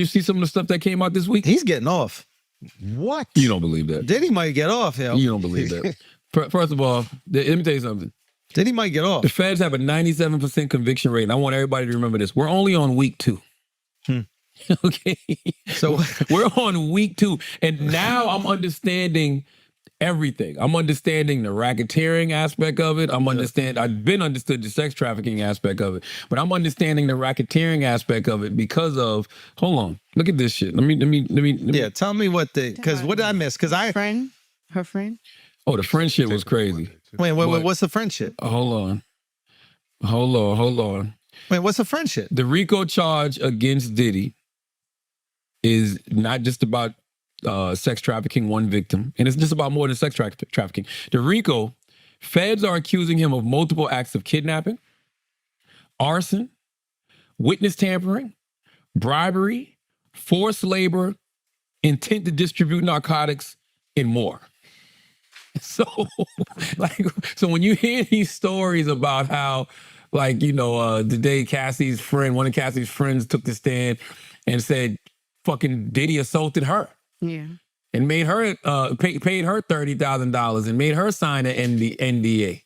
you see some of the stuff that came out this week? He's getting off. What? You don't believe that. Diddy might get off, yo. You don't believe that. First of all, let me tell you something. Diddy might get off. The feds have a 97% conviction rate, and I want everybody to remember this. We're only on week 2. Okay? So we're on week 2, and now I'm understanding everything. I'm understanding the racketeering aspect of it. I've been understood the sex trafficking aspect of it, but I'm understanding the racketeering aspect of it because of, hold on, look at this shit. Let me. Yeah, tell me what because what did I miss? Because her friend. Oh, the friend shit was crazy. Wait, what's the friendship? Hold on. Wait, what's the friendship? The RICO charge against Diddy is not just about sex trafficking one victim, and it's just about more than sex trafficking. The RICO, feds are accusing him of multiple acts of kidnapping, arson, witness tampering, bribery, forced labor, intent to distribute narcotics, and more. So, so when you hear these stories about how, the day one of Cassie's friends took the stand and said, fucking Diddy assaulted her. Yeah. And made her, paid her $30,000 and made her sign an NDA.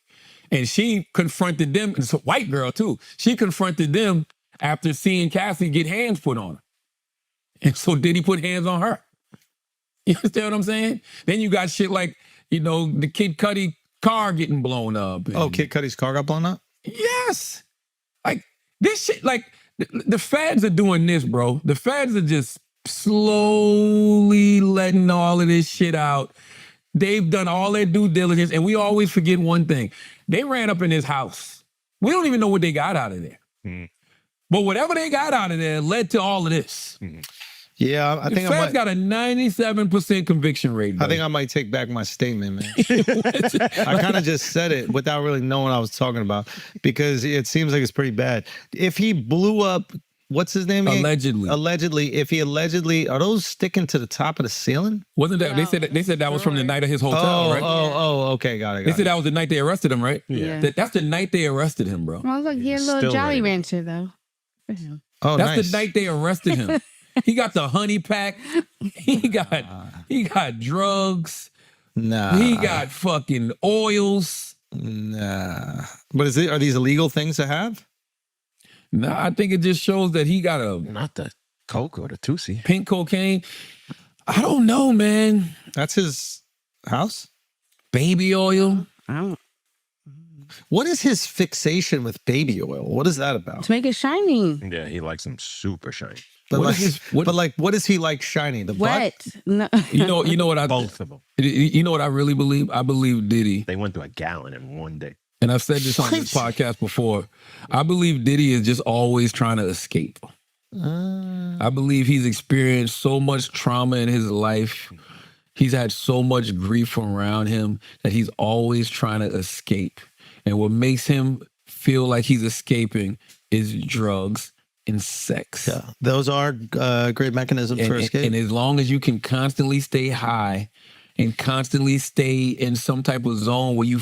And she confronted them, it's a white girl too. She confronted them after seeing Cassie get hands put on her. And so Diddy put hands on her. You understand what I'm saying? Then you got shit like, the Kid Cudi car getting blown up. Oh, Kid Cudi's car got blown up? Yes. Like, this shit, the feds are doing this, bro. The feds are just slowly letting all of this shit out. They've done all their due diligence, and we always forget one thing. They ran up in his house. We don't even know what they got out of there. But whatever they got out of there led to all of this. Yeah, I think the feds got a 97% conviction rate. I think I might take back my statement, man. I kind of just said it without really knowing what I was talking about because it seems like it's pretty bad. If he blew up, what's his name again? Allegedly. If he allegedly, are those sticking to the top of the ceiling? Wasn't that, they said that was from the night of his hotel, right? Okay, got it. They said that was the night they arrested him, right? Yeah. That's the night they arrested him, bro. Well, look, here's a little Jolly Rancher, though. Oh, that's nice. the night they arrested him. He got the honey pack. He got drugs. Nah. He got fucking oils. Nah. But are these illegal things to have? Nah, I think it just shows that he got not the coke or the Tusi. Pink cocaine. I don't know, man. That's his house? Baby oil. What is his fixation with baby oil? What is that about? To make it shiny. Yeah, he likes them super shiny. But what does he like shiny? The wet. butt? No. You know what I both of them. You know what I really believe? I believe Diddy. They went through a gallon in one day. And I've said this on this podcast before. I believe Diddy is just always trying to escape. I believe he's experienced so much trauma in his life. He's had so much grief around him that he's always trying to escape. And what makes him feel like he's escaping is drugs and sex. Yeah, those are great mechanisms for escape. And as long as you can constantly stay high and constantly stay in some type of zone where you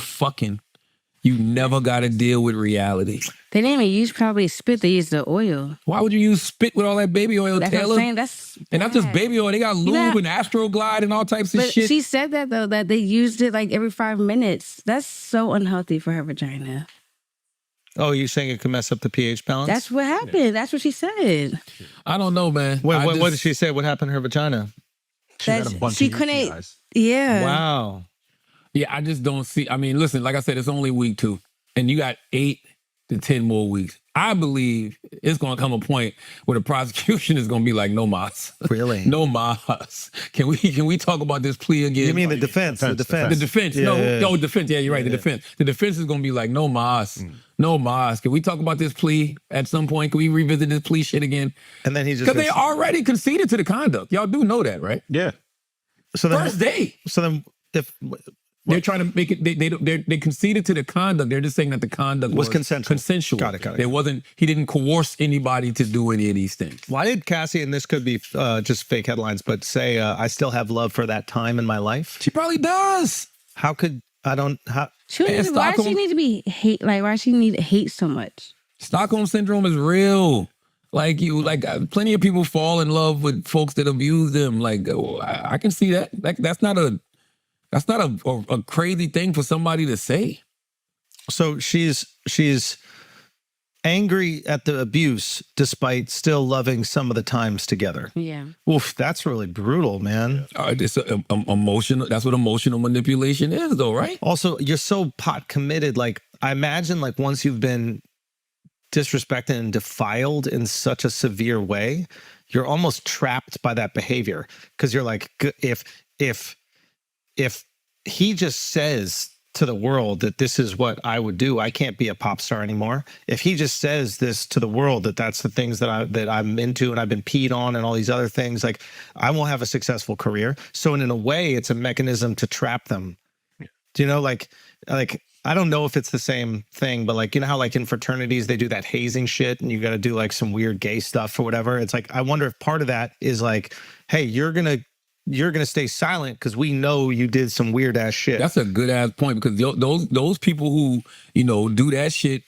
never got to deal with reality. They didn't even use probably spit. They used the oil. Why would you use spit with all that baby oil, That's Taylor? what I'm saying. That's and not just baby oil. They got lube and Astroglide and all types of shit. She said that, though, that they used it like every 5 minutes. That's so unhealthy for her vagina. Oh, you're saying it can mess up the pH balance? That's what happened. Yeah. That's what she said. I don't know, man. What did she say? What happened to her vagina? She couldn't. Yeah. Wow. Yeah, I just don't see. I mean, listen, like I said, it's only week 2. And you got 8 to 10 more weeks. I believe it's going to come a point where the prosecution is going to be like, no mas. Really? No mas. Can we talk about this plea again? You mean the defense? The defense. The defense. Yeah, no, defense. Yeah, you're right. The defense. The defense is going to be like, no mas. No mas. Can we talk about this plea at some point? Can we revisit this plea shit again? And then he just... Because they already conceded to the conduct. Y'all do know that, right? Yeah. So then, first day. So then if... They're trying to make it. They conceded to the conduct. They're just saying that the conduct was consensual. Got it. There wasn't. He didn't coerce anybody to do any of these things. Why did Cassie, and this could be just fake headlines, but say I still have love for that time in my life? She probably does. How could I don't? How, why does she need to be hate? Like why does she need to hate so much? Stockholm syndrome is real. Like plenty of people fall in love with folks that abuse them. Like I can see that. Like that's not a crazy thing for somebody to say. So she's angry at the abuse despite still loving some of the times together. Yeah. Oof, that's really brutal, man. It's emotional. That's what emotional manipulation is, though, right? Also, you're so pot committed. Like, I imagine, like, once you've been disrespected and defiled in such a severe way, you're almost trapped by that behavior. Because you're like, if he just says to the world that this is what I would do, I can't be a pop star anymore. If he just says this to the world that that's the things that I'm into and I've been peed on and all these other things, like I won't have a successful career. So in a way, it's a mechanism to trap them. Yeah. Do you know, like I don't know if it's the same thing, but like, you know how like in fraternities they do that hazing shit and you got to do like some weird gay stuff or whatever. It's like, I wonder if part of that is like, hey, you're gonna stay silent because we know you did some weird ass shit. That's a good ass point, because those people who, you know, do that shit,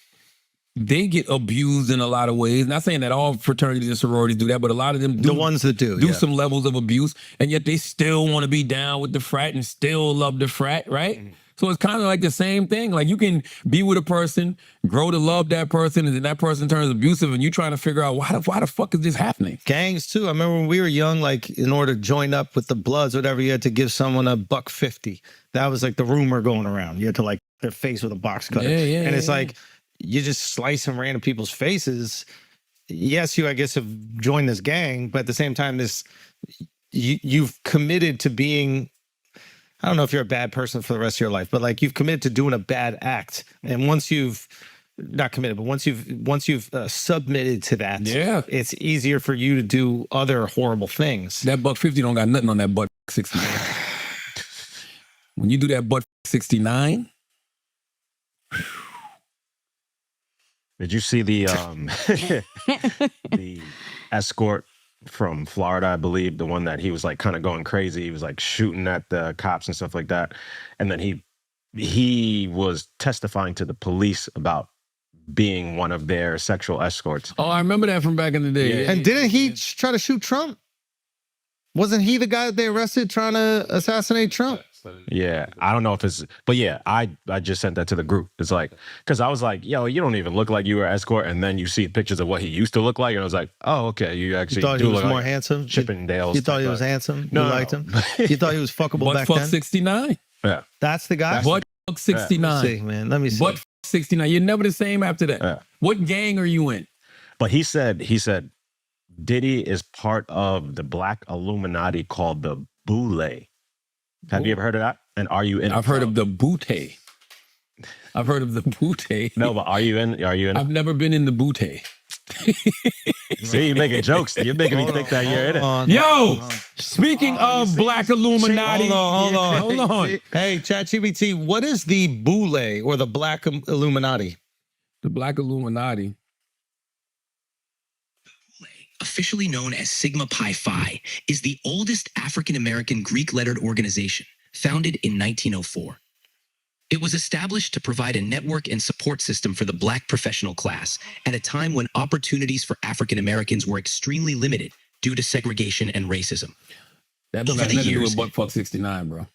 they get abused in a lot of ways. Not saying that all fraternities and sororities do that, but a lot of them do. The ones that do some levels of abuse, and yet they still want to be down with the frat and still love the frat, right? Mm-hmm. So it's kind of like the same thing. Like you can be with a person, grow to love that person, and then that person turns abusive, and you trying to figure out why the fuck is this happening? Gangs too. I remember when we were young, like in order to join up with the Bloods, whatever, you had to give someone $1.50. That was like the rumor going around. You had to like their face with a box cutter. And it's like you just slicing random people's faces. Yes, you I guess have joined this gang, but at the same time, you've committed to being. I don't know if you're a bad person for the rest of your life, but like you've committed to doing a bad act. And once you've not committed, but once you've submitted to that, it's easier for you to do other horrible things. That $1.50 don't got nothing on that $1.69. When you do that $1.69. Did you see the the escort from Florida, I believe, the one that he was like kind of going crazy. He was like shooting at the cops and stuff like that. And then he was testifying to the police about being one of their sexual escorts. Oh, I remember that from back in the day. Yeah. And didn't he try to shoot Trump? Wasn't he the guy that they arrested trying to assassinate Trump? Yeah, I don't know if it's, but yeah, I just sent that to the group. It's like, because I was like, yo, you don't even look like you were an escort, and then you see pictures of what he used to look like, and I was like, oh, okay, you actually thought do he was look more like handsome. Chippendales. You thought he was handsome? No, you liked him. You thought he was fuckable back then. $1.69. Yeah, that's the guy. $1.69. Let me see, man. Let me see. $1.69. You're never the same after that. Yeah. What gang are you in? But he said Diddy is part of the black Illuminati called the Boule. Have you ever heard of that? And are you in? I've heard of the Boute. I've heard of the Boute. No, but are you in? Are you in? I've never been in the Boute. See, you're making jokes. You're making me think that you're in it. Yo, speaking of black Illuminati. Hold on. Hey, ChatGPT, what is the Boule or the black Illuminati? The black Illuminati. Officially known as Sigma Pi Phi, is the oldest African-American Greek-lettered organization, founded in 1904. It was established to provide a network and support system for the black professional class at a time when opportunities for African-Americans were extremely limited due to segregation and racism. That doesn't have nothing to do with $1.69, bro.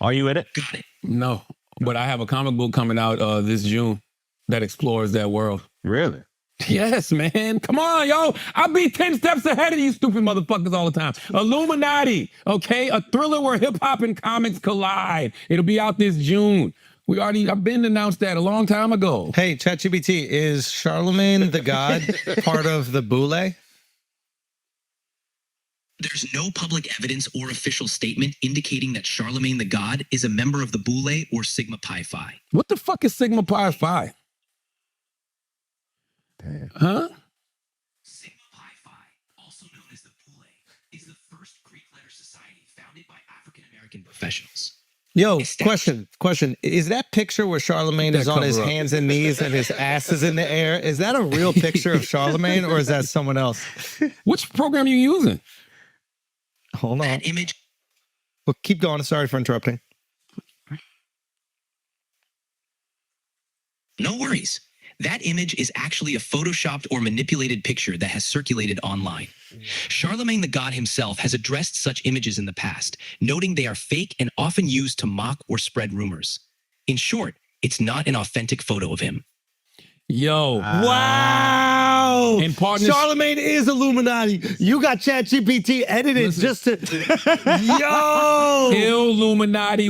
Are you in it? Got it. No, but I have a comic book coming out this June that explores that world. Really? Yes, man. Come on, yo. I'll be 10 steps ahead of you stupid motherfuckers all the time. Illuminati, okay? A thriller where hip-hop and comics collide. It'll be out this June. I've been announced that a long time ago. Hey, ChatGPT, is Charlamagne the God part of the Boule? There's no public evidence or official statement indicating that Charlamagne the God is a member of the Boule or Sigma Pi Phi. What the fuck is Sigma Pi Phi? Damn. Huh? Sigma Pi Phi, also known as the Boule, is the first Greek letter society founded by African-American professionals. Yo, question. Is that picture where Charlamagne is on his hands and knees and his ass is in the air? Is that a real picture of Charlamagne or is that someone else? Which program are you using? Hold on. That image. Well, keep going. Sorry for interrupting. No worries. That image is actually a photoshopped or manipulated picture that has circulated online. Charlamagne the God himself has addressed such images in the past, noting they are fake and often used to mock or spread rumors. In short, it's not an authentic photo of him. Yo. Wow. And partners, Charlamagne is Illuminati. You got ChatGPT edited just to... Yo. Illuminati.